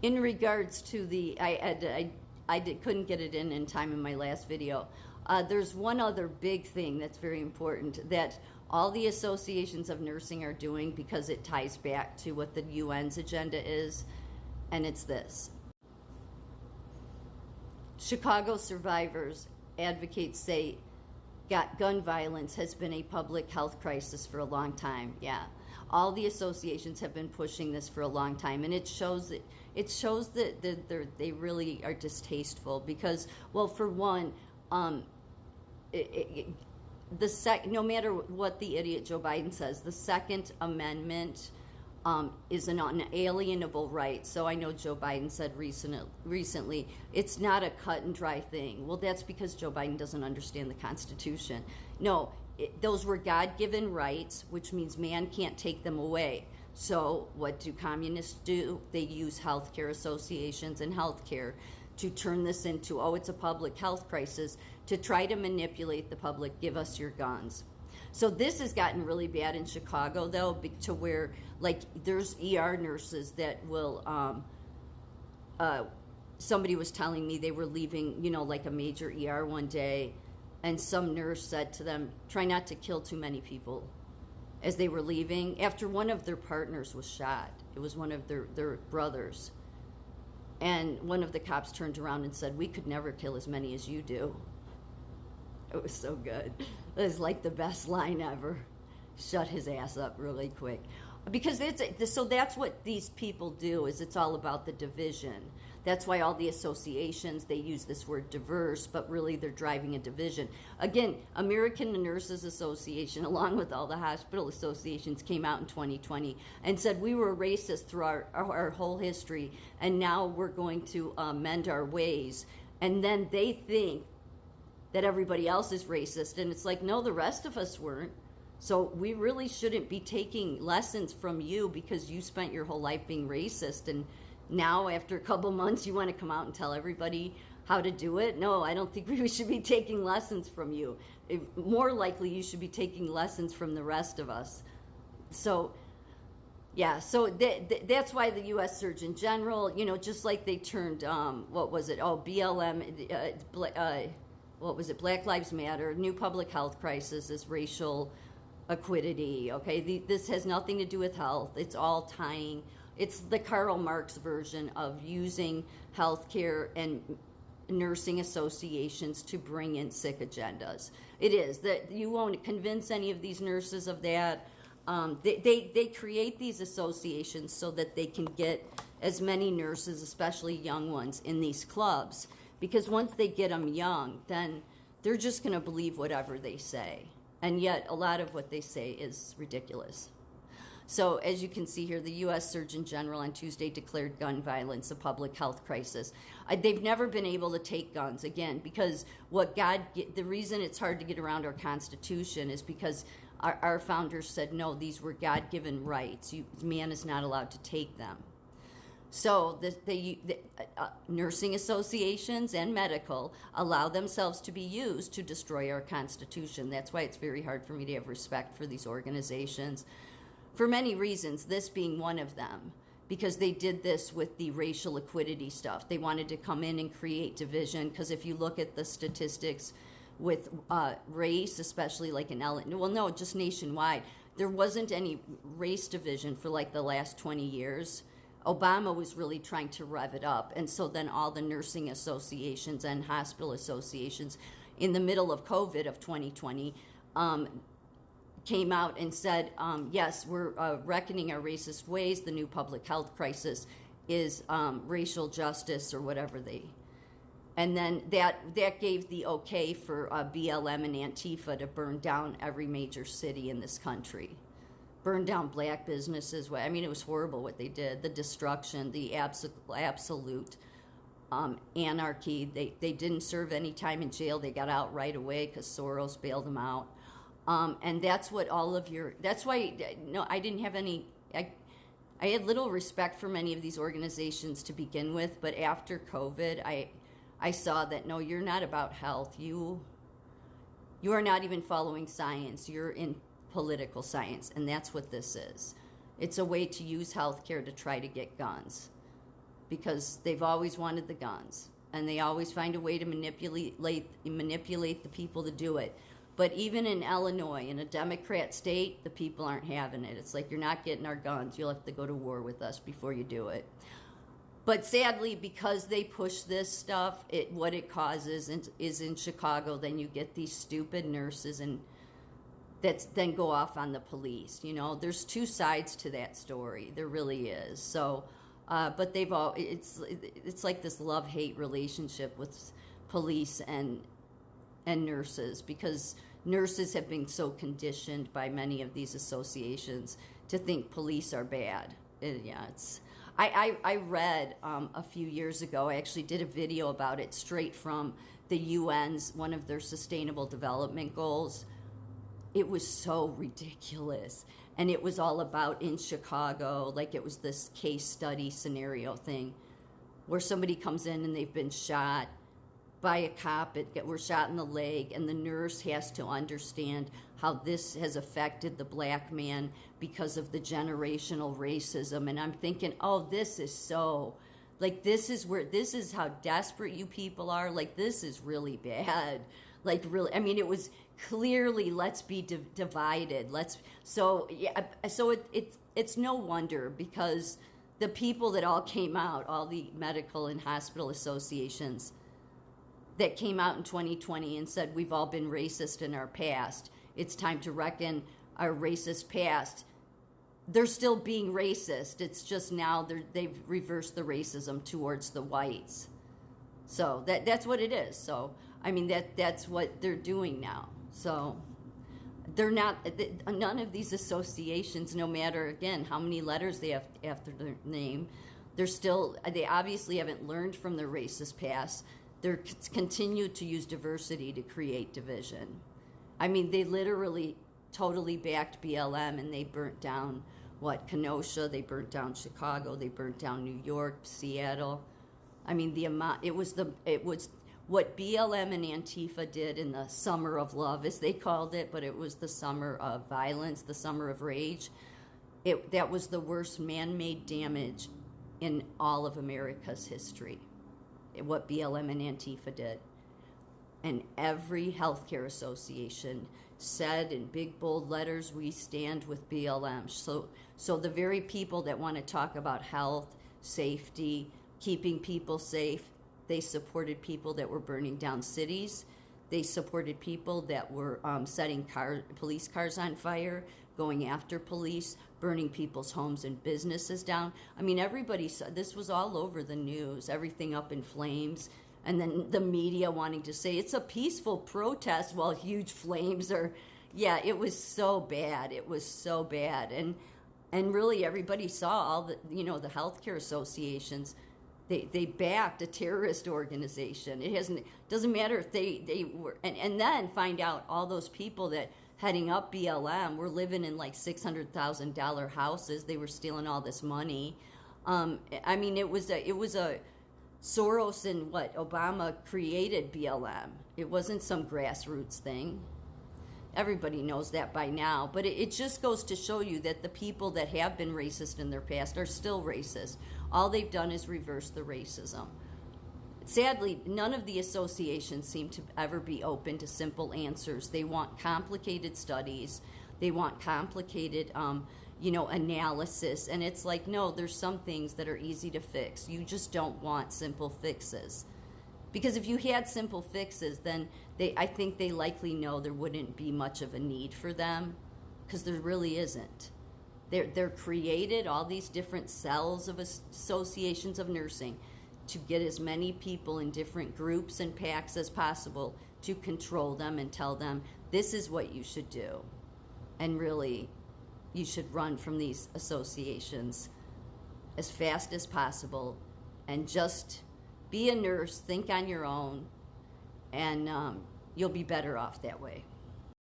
In regards to couldn't get it in time in my last video. There's one other big thing that's very important that all the associations of nursing are doing because it ties back to what the UN's agenda is, and it's this. Chicago survivors, advocates say gun violence has been a public health crisis for a long time. Yeah, all the associations have been pushing this for a long time, and it shows that they really are distasteful because, well, for one, no matter what the idiot Joe Biden says, the Second Amendment is an unalienable right. So I know Joe Biden said recently it's not a cut and dry thing. Well, that's because Joe Biden doesn't understand the Constitution. No, those were God-given rights, which means man can't take them away. So what do communists do? They use healthcare associations and healthcare to turn this into, oh, it's a public health crisis, to try to manipulate the public, give us your guns. So this has gotten really bad in Chicago, though, to where, like, there's ER nurses that will, somebody was telling me they were leaving, like a major ER one day, and some nurse said to them, try not to kill too many people as they were leaving, after one of their partners was shot. It was one of their brothers. And one of the cops turned around and said, we could never kill as many as you do. It was so good. It was like the best line ever. Shut his ass up really quick. Because so that's what these people do, is it's all about the division. That's why all the associations, they use this word diverse, but really they're driving a division. Again, American Nurses Association, along with all the hospital associations, came out in 2020 and said we were racist through our whole history, and now we're going to mend our ways. And then they think that everybody else is racist, and it's like, no, the rest of us weren't. So we really shouldn't be taking lessons from you because you spent your whole life being racist, and now after a couple months you want to come out and tell everybody how to do it. No, I don't think we should be taking lessons from you. More likely you should be taking lessons from the rest of us. So yeah, so that's why the U.S. Surgeon General, just like they turned what was it, BLM, what was it, Black Lives Matter, new public health crisis is racial equity. Okay, this has nothing to do with health. It's all tying. It's the Karl Marx version of using healthcare and nursing associations to bring in sick agendas. It is that you won't convince any of these nurses of that. They create these associations so that they can get as many nurses, especially young ones, in these clubs. Because once they get them young, then they're just going to believe whatever they say. And yet a lot of what they say is ridiculous. So as you can see here, the U.S. Surgeon General on Tuesday declared gun violence a public health crisis. They've never been able to take guns, again, because the reason it's hard to get around our Constitution is because our founders said, no, these were God-given rights. Man is not allowed to take them. So the nursing associations and medical allow themselves to be used to destroy our Constitution. That's why it's very hard for me to have respect for these organizations, for many reasons, this being one of them, because they did this with the racial equity stuff. They wanted to come in and create division, because if you look at the statistics with race, especially like just nationwide, there wasn't any race division for like the last 20 years. Obama was really trying to rev it up. And so then all the nursing associations and hospital associations in the middle of COVID of 2020 came out and said, yes, we're reckoning our racist ways. The new public health crisis is racial justice or whatever and then that gave the okay for BLM and Antifa to burn down every major city in this country. Burn down black businesses. I mean, it was horrible what they did. The destruction, the absolute anarchy. They didn't serve any time in jail. They got out right away because Soros bailed them out. And that's what that's why, no, I didn't have any, I had little respect for many of these organizations to begin with, but after COVID, I saw that, no, you're not about health. You are not even following science. You're in political science, and that's what this is. It's a way to use healthcare to try to get guns. because they've always wanted the guns, and they always find a way to manipulate the people to do it. But even in Illinois, in a Democrat state, the people aren't having it. It's like, you're not getting our guns. You'll have to go to war with us before you do it. But sadly, because they push this stuff, what it causes is in Chicago, then you get these stupid nurses and that then go off on the police. You know, there's two sides to that story. There really is. So, but it's like this love-hate relationship with police and nurses, because nurses have been so conditioned by many of these associations to think police are bad. I read a few years ago, I actually did a video about it straight from the UN's, one of their Sustainable Development Goals. It was so ridiculous. And it was all about in Chicago, like it was this case study scenario thing where somebody comes in and they've been shot by a cop, were shot in the leg, and the nurse has to understand how this has affected the black man because of the generational racism. And I'm thinking, oh, this is so, like, this is how desperate you people are. Like, this is really bad. Like, really, I mean, it was clearly, let's be divided. It's no wonder, because the people that all came out, all the medical and hospital associations that came out in 2020 and said we've all been racist in our past, it's time to reckon our racist past. They're still being racist. It's just now they've reversed the racism towards the whites. So that's what it is. So I mean, that's what they're doing now. So they're not, none of these associations, no matter again how many letters they have after their name, they obviously haven't learned from their racist past. They're continue to use diversity to create division. I mean, they literally totally backed BLM, and they burnt down Kenosha, they burnt down Chicago, they burnt down New York, Seattle. I mean, it was what BLM and Antifa did in the summer of love, as they called it, but it was the summer of violence, the summer of rage. That was the worst man-made damage in all of America's history, what BLM and Antifa did. And every healthcare association said in big, bold letters, we stand with BLM. So the very people that want to talk about health, safety, keeping people safe, they supported people that were burning down cities. They supported people that were setting police cars on fire, going after police, burning people's homes and businesses down. I mean, everybody saw this, was all over the news, everything up in flames. And then the media wanting to say it's a peaceful protest while huge flames are, it was so bad. It was so bad. And really everybody saw all the healthcare associations, they backed a terrorist organization. Doesn't matter if they were, and then find out all those people that heading up BLM were living in like $600,000 houses. They were stealing all this money. I mean, it was a Soros and Obama created BLM. It wasn't some grassroots thing. Everybody knows that by now, but it just goes to show you that the people that have been racist in their past are still racist. All they've done is reverse the racism. Sadly, none of the associations seem to ever be open to simple answers. They want complicated studies. They want complicated, analysis. And it's like, no, there's some things that are easy to fix. You just don't want simple fixes. Because if you had simple fixes, then I think they likely know there wouldn't be much of a need for them, because there really isn't. They're created, all these different cells of associations of nursing, to get as many people in different groups and packs as possible to control them and tell them, this is what you should do. And really, you should run from these associations as fast as possible and just be a nurse, think on your own, and you'll be better off that way.